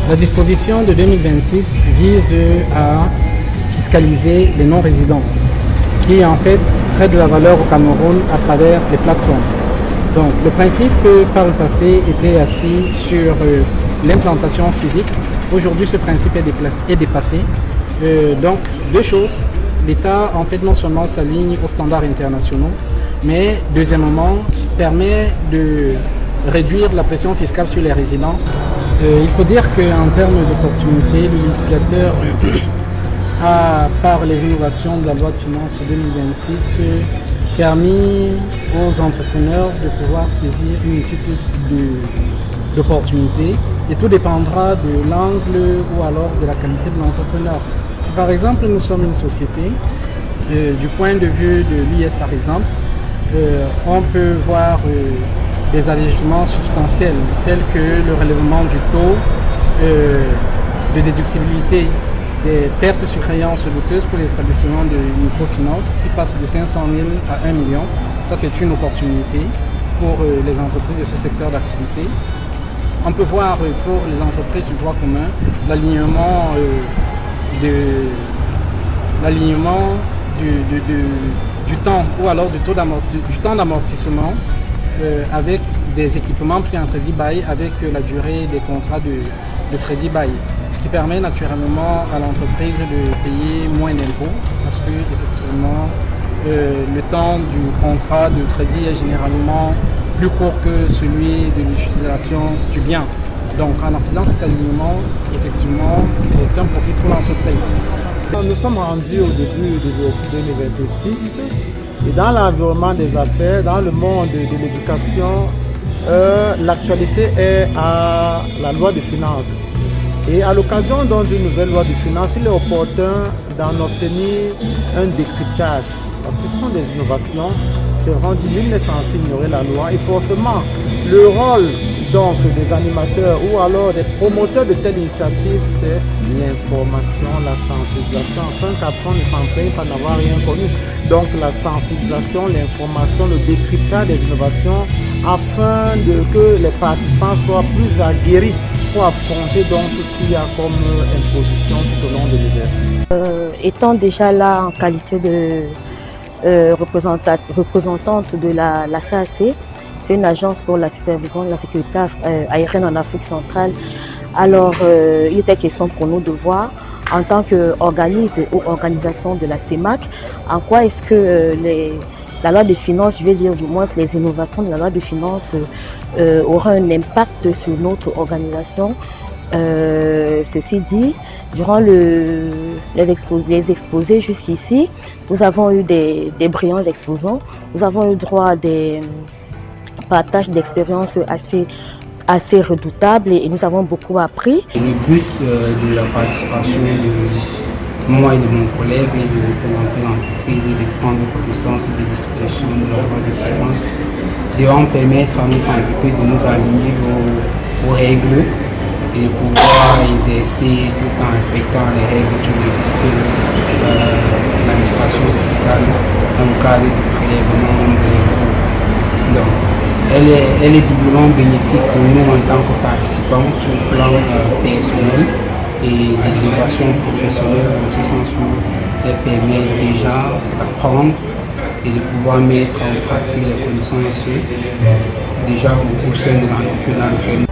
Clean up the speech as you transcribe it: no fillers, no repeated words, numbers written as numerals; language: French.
La disposition de 2026 vise à fiscaliser les non-résidents qui en fait créent de la valeur au Cameroun à travers les plateformes. Donc le principe par le passé était assis sur l'implantation physique. Aujourd'hui ce principe est dépassé. Donc deux choses. L'État en fait non seulement s'aligne aux standards internationaux, mais deuxièmement permet de réduire la pression fiscale sur les résidents. Il faut dire qu'en termes d'opportunités, le législateur a, par les innovations de la loi de finances 2026, permis aux entrepreneurs de pouvoir saisir une multitude d'opportunités et tout dépendra de l'angle ou alors de la qualité de l'entrepreneur. Si par exemple nous sommes une société, du point de vue de l'IS par exemple, on peut voir des allégements substantiels tels que le relèvement du taux de déductibilité des pertes sur créances douteuses pour les établissements de microfinance qui passent de 500 000 à 1 million. Ça c'est une opportunité pour les entreprises de ce secteur d'activité. On peut voir pour les entreprises du droit commun l'alignement du temps ou alors du temps d'amortissement avec des équipements pris en crédit bail avec la durée des contrats de crédit bail. Ce qui permet naturellement à l'entreprise de payer moins d'impôts parce que effectivement le temps du contrat de crédit est généralement plus court que celui de l'utilisation du bien. Donc en faisant cet alignement, effectivement, c'est un profit pour l'entreprise. Nous sommes rendus au début de l'exercice 2026 et dans l'environnement des affaires, dans le monde de l'éducation, l'actualité est à la loi de finances. Et à l'occasion d'une nouvelle loi de finances, il est opportun d'en obtenir un décryptage parce que ce sont des innovations. C'est rendu, nul n'est censé ignorer la loi et forcément le rôle donc des animateurs ou alors des promoteurs de telles initiatives, c'est l'information, la sensibilisation, afin qu'après on ne s'en plaigne pas d'avoir rien connu. Donc la sensibilisation, l'information, le décryptage des innovations afin que les participants soient plus aguerris pour affronter donc tout ce qu'il y a comme imposition tout au long de l'exercice. Étant déjà là en qualité de représentante de la SAAC, c'est une agence pour la supervision de la sécurité aérienne en Afrique centrale. Alors, il était question pour nous de voir, en tant qu'organisme ou organisation de la CEMAC, en quoi est-ce que la loi de finances, je vais dire du moins les innovations de la loi de finances aura un impact sur notre organisation. Ceci dit, durant les exposés jusqu'ici, nous avons eu des brillants exposants, nous avons eu droit à des partages d'expériences assez redoutables et nous avons beaucoup appris. Et le but de la participation de moi et de mon collègue est de représenter l'entreprise et de prendre connaissance des dispositions de la loi de finances, devant permettre à notre entreprise de nous aligner aux règles et de pouvoir exercer tout en respectant les règles qui existent de l'administration fiscale dans le cadre du prélèvement de l'impôt. Donc, elle est doublement bénéfique pour nous en tant que participants sur le plan personnel et d'élévation professionnelle, dans ce sens où elle permet déjà d'apprendre et de pouvoir mettre en pratique les connaissances déjà au sein de l'entreprise dans lequel